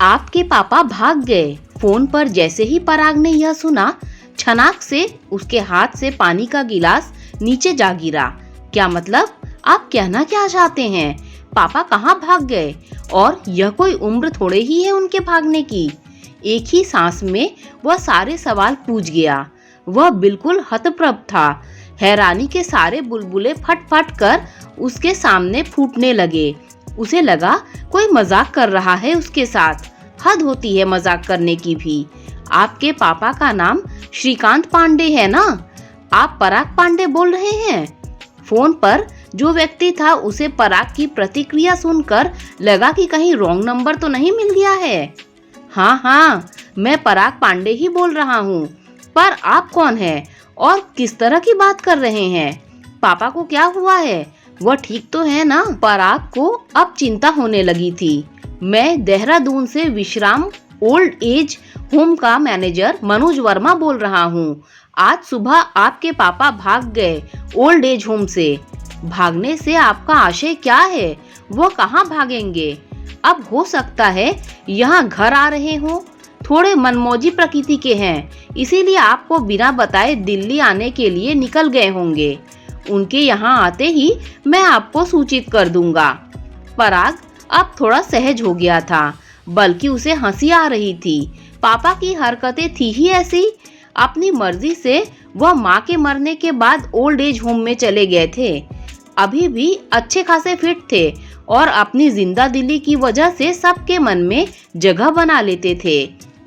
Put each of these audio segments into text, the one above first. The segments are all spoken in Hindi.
आपके पापा भाग गए। फोन पर जैसे ही पराग ने यह सुना, छनाक से उसके हाथ से पानी का गिलास नीचे जा गिरा। क्या मतलब? आप कहना क्या चाहते हैं? पापा कहाँ भाग गए? और यह कोई उम्र थोड़े ही है उनके भागने की। एक ही सांस में वह सारे सवाल पूछ गया। वह बिल्कुल हतप्रभ था। हैरानी के सारे बुलबुले फट फट कर उसके सामने फूटने लगे। उसे लगा कोई मजाक कर रहा है उसके साथ। हद होती है मजाक करने की भी। आपके पापा का नाम श्रीकांत पांडे है ना? आप पराग पांडे बोल रहे हैं? फोन पर जो व्यक्ति था उसे पराग की प्रतिक्रिया सुनकर लगा कि कहीं रॉन्ग नंबर तो नहीं मिल गया है। हाँ, मैं पराग पांडे ही बोल रहा हूँ। पर आप कौन हैं और किस तरह की बात कर रहे हैं? पापा को क्या हुआ है? वह ठीक तो है ना? पराग को अब चिंता होने लगी थी। मैं देहरादून से विश्राम ओल्ड एज होम का मैनेजर मनोज वर्मा बोल रहा हूँ। आज सुबह आपके पापा भाग गए ओल्ड एज होम से। भागने से आपका आशय क्या है? वो कहाँ भागेंगे? अब हो सकता है यहाँ घर आ रहे हों। थोड़े मनमौजी प्रकृति के हैं, इसीलिए आपको बिना बताए दिल्ली आने के लिए निकल गए होंगे। उनके यहाँ आते ही मैं आपको सूचित कर दूंगा। पराग अब थोड़ा सहज हो गया था, बल्कि उसे हंसी आ रही थी। पापा की हरकतें थी ही ऐसी। अपनी मर्जी से वह माँ के मरने के बाद ओल्ड एज होम में चले गए थे। अभी भी अच्छे खासे फिट थे और अपनी जिंदा दिली की वजह से सबके मन में जगह बना लेते थे।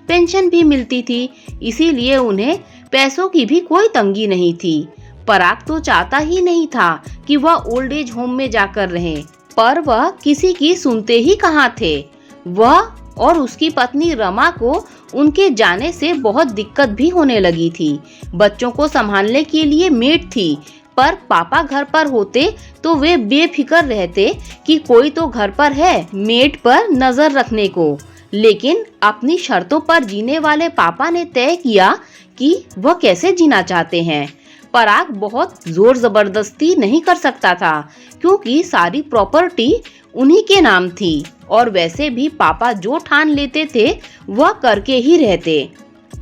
पेंशन भी मिलती थी, इसीलिए उन्हें पैसों की भी कोई तंगी नहीं थी। पराग तो चाहता ही नहीं था कि वह ओल्ड एज होम में जाकर रहें, पर वह किसी की सुनते ही कहाँ थे। वह और उसकी पत्नी रमा को उनके जाने से बहुत दिक्कत भी होने लगी थी। बच्चों को संभालने के लिए मेड थी, पर पापा घर पर होते तो वे बेफिक्र रहते कि कोई तो घर पर है मेड पर नजर रखने को। लेकिन अपनी शर्तों पर जीने वाले पापा ने तय किया कि वह कैसे जीना चाहते हैं। पराग बहुत जोर जबरदस्ती नहीं कर सकता था, क्योंकि सारी प्रॉपर्टी उन्हीं के नाम थी और वैसे भी पापा जो ठान लेते थे वह करके ही रहते।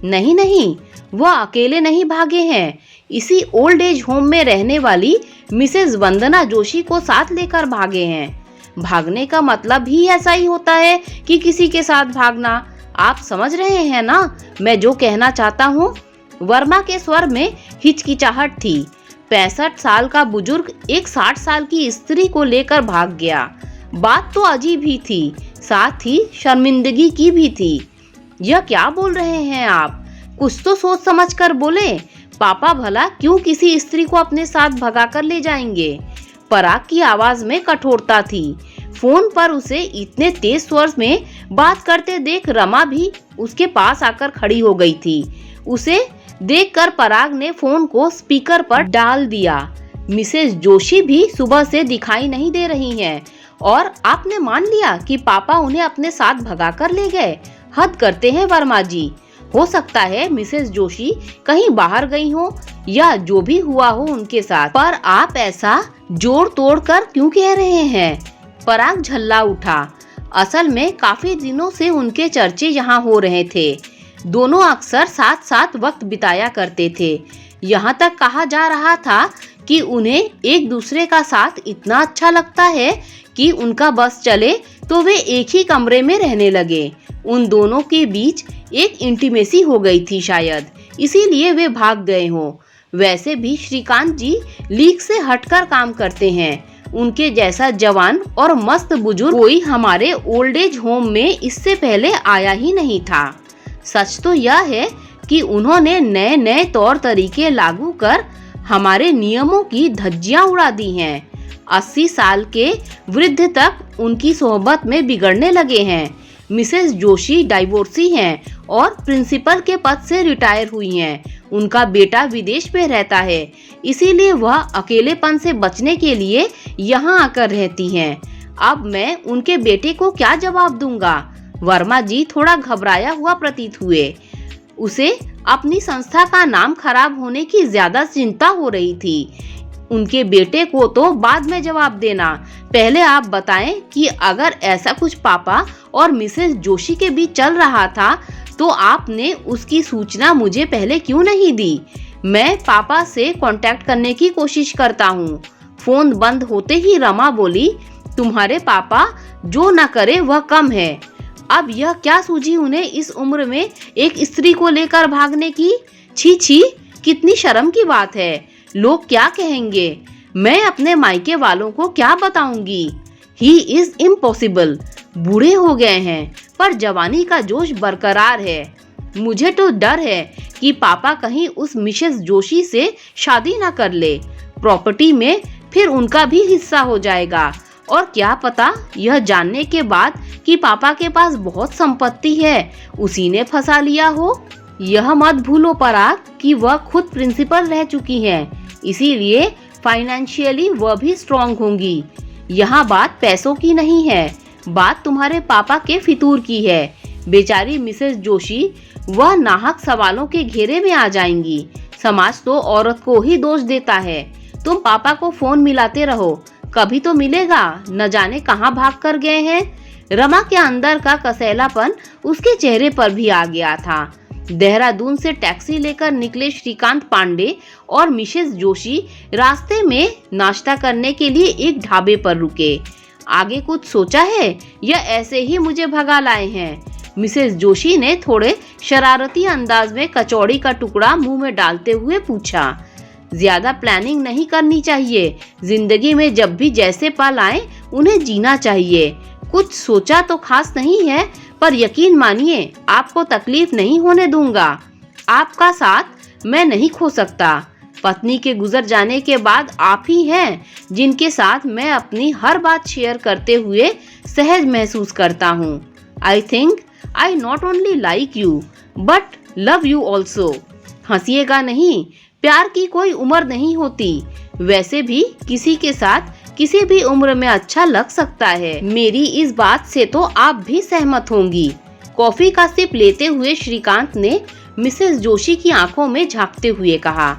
नहीं, वह अकेले नहीं भागे हैं। इसी ओल्ड एज होम में रहने वाली मिसेस वंदना जोशी को साथ लेकर भागे हैं। भागने का मतलब ही ऐसा ही होता है कि किसी के साथ भागना। आप समझ रहे हैं ना मैं जो कहना चाहता हूँ? वर्मा के स्वर में हिचकिचाहट थी। 65 साल का बुजुर्ग एक 60 साल की स्त्री को लेकर भाग गया। बात तो अजीब ही थी, साथ ही शर्मिंदगी की भी थी। यह क्या बोल रहे हैं आप? कुछ तो सोच समझ कर बोले। पापा भला क्यों किसी स्त्री को अपने साथ भगा कर ले जाएंगे? पराग की आवाज में कठोरता थी। फोन पर उसे इतने तेज स्वर में बात करते देख रमा भी उसके पास आकर खड़ी हो गई थी। उसे देखकर पराग ने फोन को स्पीकर पर डाल दिया। मिसेस जोशी भी सुबह से दिखाई नहीं दे रही हैं और आपने मान लिया कि पापा उन्हें अपने साथ भगा कर ले गए। हद करते हैं वर्मा जी। हो सकता है मिसेस जोशी कहीं बाहर गई हो या जो भी हुआ हो उनके साथ, पर आप ऐसा जोड़ तोड़ कर क्यों कह रहे हैं? पराग झल्ला उठा। असल में काफी दिनों से उनके चर्चे यहाँ हो रहे थे। दोनों अक्सर साथ साथ वक्त बिताया करते थे। यहाँ तक कहा जा रहा था कि उन्हें एक दूसरे का साथ इतना अच्छा लगता है कि उनका बस चले तो वे एक ही कमरे में रहने लगे। उन दोनों के बीच एक इंटीमेसी हो गई थी शायद, इसीलिए वे भाग गए हों। वैसे भी श्रीकांत जी लीक से हटकर काम करते हैं। उनके जैसा जवान और मस्त बुजुर्ग कोई हमारे ओल्ड एज होम में इससे पहले आया ही नहीं था। सच तो यह है कि उन्होंने नए नए तौर तरीके लागू कर हमारे नियमों की धज्जियां उड़ा दी हैं। 80 साल के वृद्ध तक उनकी सोहबत में बिगड़ने लगे हैं। मिसेस जोशी डाइवोर्सी हैं और प्रिंसिपल के पद से रिटायर हुई हैं। उनका बेटा विदेश में रहता है, इसीलिए वह अकेलेपन से बचने के लिए यहाँ आकर रहती हैं। अब मैं उनके बेटे को क्या जवाब दूंगा? वर्मा जी थोड़ा घबराया हुआ प्रतीत हुए। उसे अपनी संस्था का नाम खराब होने की ज्यादा चिंता हो रही थी। उनके बेटे को तो बाद में जवाब देना, पहले आप बताएं कि अगर ऐसा कुछ पापा और मिसेस जोशी के बीच चल रहा था तो आपने उसकी सूचना मुझे पहले क्यों नहीं दी? मैं पापा से कांटेक्ट करने की कोशिश करता हूँ। फोन बंद होते ही रमा बोली, तुम्हारे पापा जो न करे वह कम है। अब यह क्या सूझी उन्हें इस उम्र में एक स्त्री को लेकर भागने की? छी छी, कितनी शर्म की बात है। लोग क्या कहेंगे? मैं अपने मायके वालों को क्या बताऊंगी? He is impossible. बूढ़े हो गए हैं पर जवानी का जोश बरकरार है। मुझे तो डर है कि पापा कहीं उस मिसेस जोशी से शादी ना कर ले। प्रॉपर्टी में फिर उनका भी हिस्सा हो जाएगा और क्या पता यह जानने के बाद कि पापा के पास बहुत संपत्ति है उसी ने फंसा लिया हो। यह मत भूलो पराग कि वह खुद प्रिंसिपल रह चुकी हैं, इसीलिए फाइनेंशियली वह भी स्ट्रॉन्ग होंगी। यहाँ बात पैसों की नहीं है, बात तुम्हारे पापा के फितूर की है। बेचारी मिसेस जोशी वह नाहक सवालों के घेरे में आ जाएंगी। समाज तो औरत को ही दोष देता है। तुम पापा को फोन मिलाते रहो, कभी तो मिलेगा, न जाने कहाँ भाग कर गए हैं। रमा के अंदर का कसैलापन उसके चेहरे पर भी आ गया था। देहरादून से टैक्सी लेकर निकले श्रीकांत पांडे और मिसेस जोशी रास्ते में नाश्ता करने के लिए एक ढाबे पर रुके। आगे कुछ सोचा है या ऐसे ही मुझे भगा लाए हैं? मिसेस जोशी ने थोड़े शरारती अंदाज में कचौड़ी का टुकड़ा मुंह में डालते हुए पूछा। ज्यादा प्लानिंग नहीं करनी चाहिए। जिंदगी में जब भी जैसे पल आए उन्हें जीना चाहिए। कुछ सोचा तो खास नहीं है, पर यकीन मानिए आपको तकलीफ नहीं होने दूंगा। आपका साथ मैं नहीं खो सकता। पत्नी के गुजर जाने के बाद आप ही हैं जिनके साथ मैं अपनी हर बात शेयर करते हुए सहज महसूस करता हूँ। I think I not only like you but love you also. हंसिएगा नहीं, प्यार की कोई उम्र नहीं होती। वैसे भी किसी के साथ किसी भी उम्र में अच्छा लग सकता है। मेरी इस बात से तो आप भी सहमत होंगी। कॉफी का सिप लेते हुए श्रीकांत ने मिसेस जोशी की आंखों में झांकते हुए कहा।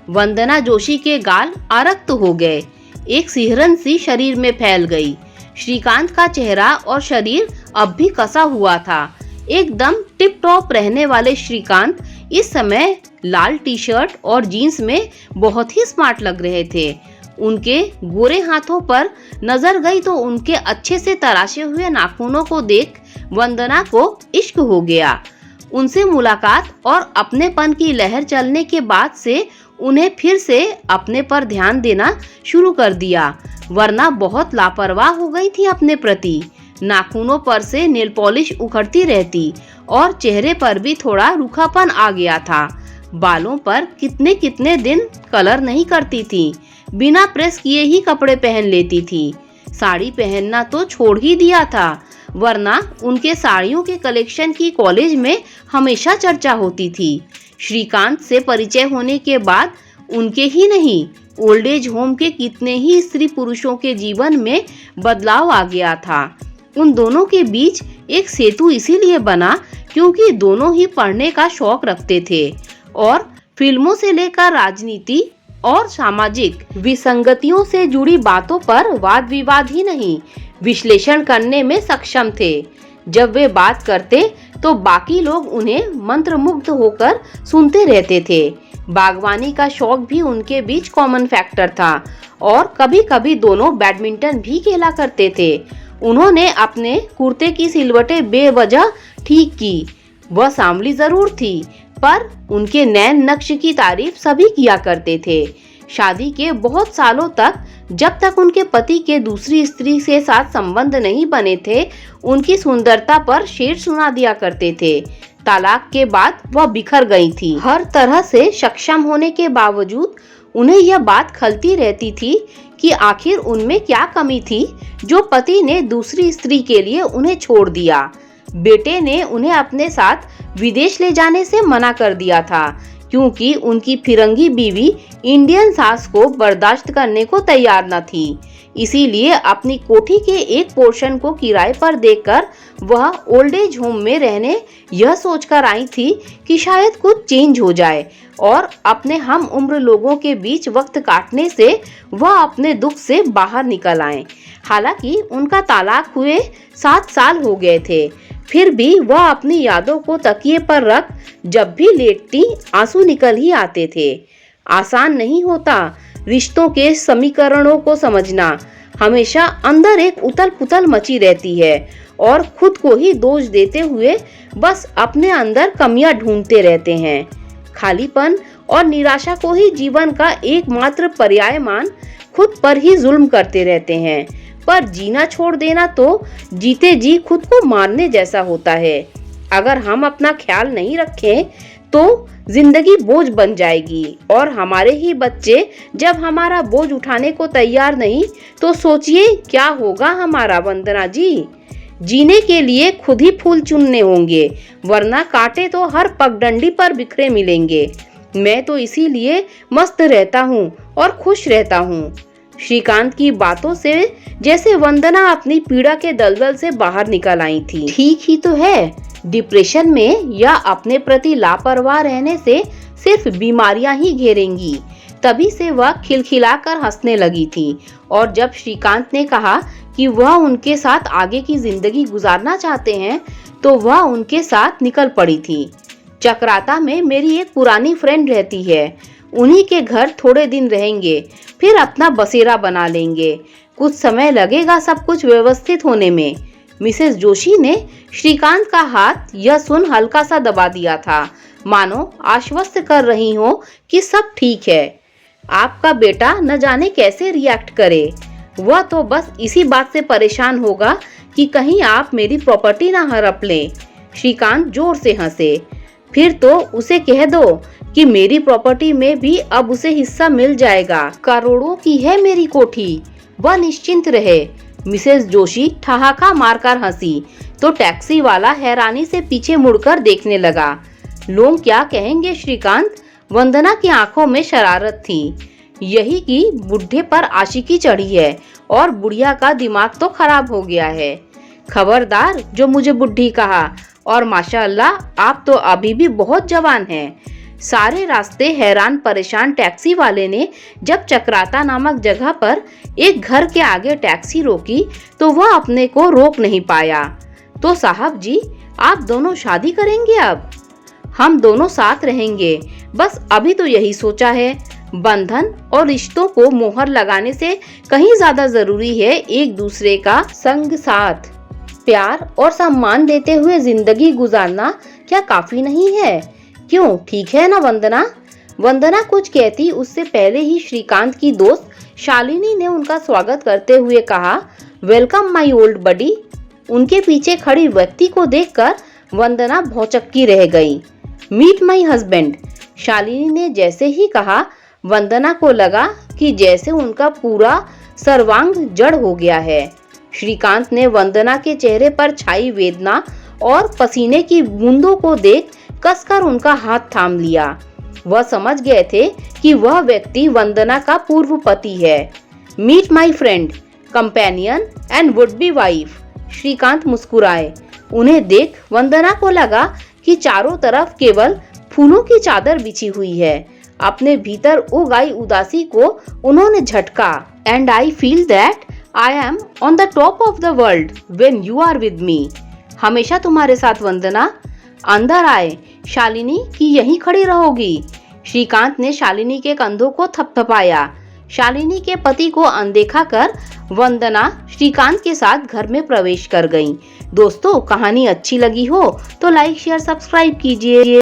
वंदना जोशी के गाल आरक्त हो गए, एक सिहरन सी शरीर में फैल गई। श्रीकांत का चेहरा और शरीर अब भी कसा हुआ था। एकदम टिप टॉप रहने वाले श्रीकांत इस समय लाल टी शर्ट और जीन्स में बहुत ही स्मार्ट लग रहे थे। उनके गोरे हाथों पर नजर गई तो उनके अच्छे से तराशे हुए नाखूनों को देख वंदना को इश्क हो गया। उनसे मुलाकात और अपनेपन की लहर चलने के बाद से उन्हें फिर से अपने पर ध्यान देना शुरू कर दिया, वरना बहुत लापरवाह हो गई थी अपने प्रति। नाखूनों पर से नेल पॉलिश उखड़ती रहती और चेहरे पर भी थोड़ा रूखापन आ गया था। बालों पर कितने कितने दिन कलर नहीं करती थी, बिना प्रेस किए ही कपड़े पहन लेती थी। साड़ी पहनना तो छोड़ ही दिया था, वरना उनके साड़ियों के कलेक्शन की कॉलेज में हमेशा चर्चा होती थी। श्रीकांत से परिचय होने के बाद उनके ही नहीं, ओल्ड एज होम के कितने ही स्त्री पुरुषों के जीवन में बदलाव आ गया था। उन दोनों के बीच एक सेतु इसीलिए बना क्योंकि दोनों ही पढ़ने का शौक रखते थे और फिल्मों से लेकर राजनीति और सामाजिक विसंगतियों से जुड़ी बातों पर वाद विवाद ही नहीं, विश्लेषण करने में सक्षम थे। जब वे बात करते तो बाकी लोग उन्हें मंत्रमुग्ध होकर सुनते रहते थे। बागवानी का शौक भी उनके बीच कॉमन फैक्टर था और कभी कभी दोनों बैडमिंटन भी खेला करते थे। उन्होंने अपने कुर्ते की सिलवटें बेवजह ठीक की। वह सांवली जरूर थी, पर उनके नैन नक्श की तारीफ सभी किया करते थे। शादी के बहुत सालों तक, जब तक उनके पति के दूसरी स्त्री के साथ संबंध नहीं बने थे, उनकी सुंदरता पर शेर सुना दिया करते थे। तलाक के बाद वह बिखर गई थी। हर तरह से सक्षम होने के बावजूद उन्हें यह बात खलती रहती थी कि आखिर उनमें क्या कमी थी जो पति ने दूसरी स्त्री के लिए उन्हें छोड़ दिया। बेटे ने उन्हें अपने साथ विदेश ले जाने से मना कर दिया था क्योंकि उनकी फिरंगी बीवी इंडियन सास को बर्दाश्त करने को तैयार न थी। इसीलिए अपनी कोठी के एक पोर्शन को किराए पर देकर वह ओल्ड एज होम में रहने यह सोचकर आई थी कि शायद कुछ चेंज हो जाए और अपने हम उम्र लोगों के बीच वक्त काटने से वह अपने दुख से बाहर निकल आए। हालांकि उनका तलाक हुए 7 साल हो गए थे, फिर भी वह अपनी यादों को तकिए पर रख जब भी लेटती आंसू निकल ही आते थे। आसान नहीं होता रिश्तों के समीकरणों को समझना। हमेशा अंदर एक उथल पुथल मची रहती है और खुद को ही दोष देते हुए बस अपने अंदर कमियां ढूंढते रहते हैं। खालीपन और निराशा को ही जीवन का एकमात्र पर्याय मान खुद पर ही जुल्म करते रहते हैं। पर जीना छोड़ देना तो जीते जी खुद को मारने जैसा होता है। अगर हम अपना ख्याल नहीं रखें तो जिंदगी बोझ बन जाएगी और हमारे ही बच्चे जब हमारा बोझ उठाने को तैयार नहीं तो सोचिए क्या होगा हमारा। वंदना जी, जीने के लिए खुद ही फूल चुनने होंगे, वरना कांटे तो हर पगडंडी पर बिखरे मिलेंगे। मैं तो इसीलिए मस्त रहता हूँ और खुश रहता हूँ। श्रीकांत की बातों से जैसे वंदना अपनी पीड़ा के दलदल से बाहर निकल आई थी। ठीक ही तो है, डिप्रेशन में या अपने प्रति लापरवाह रहने से सिर्फ बीमारियां ही घेरेंगी। तभी से वह खिलखिलाकर हंसने लगी थी और जब श्रीकांत ने कहा कि वह उनके साथ आगे की जिंदगी गुजारना चाहते हैं तो वह उनके साथ निकल पड़ी थी। चक्राता में मेरी एक पुरानी फ्रेंड रहती है, उन्हीं के घर थोड़े दिन रहेंगे, फिर अपना बसेरा बना लेंगे। कुछ समय लगेगा सब कुछ व्यवस्थित होने में। मिसेस जोशी ने श्रीकांत का हाथ यह सुन हल्का सा दबा दिया था, मानो आश्वस्त कर रही हो कि सब ठीक है। आपका बेटा न जाने कैसे रिएक्ट करे, वह तो बस इसी बात से परेशान होगा कि कहीं आप मेरी प्रॉपर्टी ना हड़प लें। श्रीकांत जोर से हंसे। फिर तो उसे कह दो कि मेरी प्रॉपर्टी में भी अब उसे हिस्सा मिल जाएगा। करोड़ों की है मेरी कोठी, वह निश्चिंत रहे। मिसेस जोशी ठहाका मारकर हंसी तो टैक्सी वाला हैरानी से पीछे मुड़कर देखने लगा। लोग क्या कहेंगे श्रीकांत? वंदना की आंखों में शरारत थी। यही कि बुढ़े पर आशिकी चढ़ी है और बुढ़िया का दिमाग तो खराब हो गया है। खबरदार जो मुझे बुढ़ी कहा, और माशाअल्लाह आप तो अभी भी बहुत जवान हैं। सारे रास्ते हैरान परेशान टैक्सी वाले ने जब चक्राता नामक जगह पर एक घर के आगे टैक्सी रोकी तो वह अपने को रोक नहीं पाया। तो साहब जी, आप दोनों शादी करेंगे? अब हम दोनों साथ रहेंगे, बस अभी तो यही सोचा है। बंधन और रिश्तों को मोहर लगाने से कहीं ज्यादा जरूरी है एक दूसरे का संग साथ। प्यार और सम्मान देते हुए जिंदगी गुजारना क्या काफी नहीं है? क्यों, ठीक है ना वंदना? वंदना कुछ कहती उससे पहले ही श्रीकांत की दोस्त शालिनी ने उनका स्वागत करते हुए कहा, वेलकम माय ओल्ड बडी। उनके पीछे खड़ी व्यक्ति को देखकर वंदना भौचक्की रह गई। Meet my husband. शालिनी ने जैसे ही कहा, वंदना को लगा कि जैसे उनका पूरा सर्वांग जड़ हो गया है। श्रीकांत ने वंदना के चेहरे पर छाई वेदना और पसीने की बूंदों को देख कसकर उनका हाथ थाम लिया। वह समझ गए थे कि वह व्यक्ति वंदना का पूर्व पति है। Meet my friend, companion and would be wife. Shrikant मुस्कुराए। उन्हें देख वंदना को लगा कि चारों तरफ केवल फूलों की चादर बिछी हुई है। अपने भीतर उग आई उदासी को उन्होंने झटका। And I feel that I am on the top of the world when you are with me. हमेशा तुम्हारे साथ वंदना। अंदर आए शालिनी कि यहीं खड़ी रहोगी। श्रीकांत ने शालिनी के कंधों को थपथपाया। शालिनी के पति को अनदेखा कर वंदना श्रीकांत के साथ घर में प्रवेश कर गईं। दोस्तों, कहानी अच्छी लगी हो तो लाइक शेयर सब्सक्राइब कीजिए।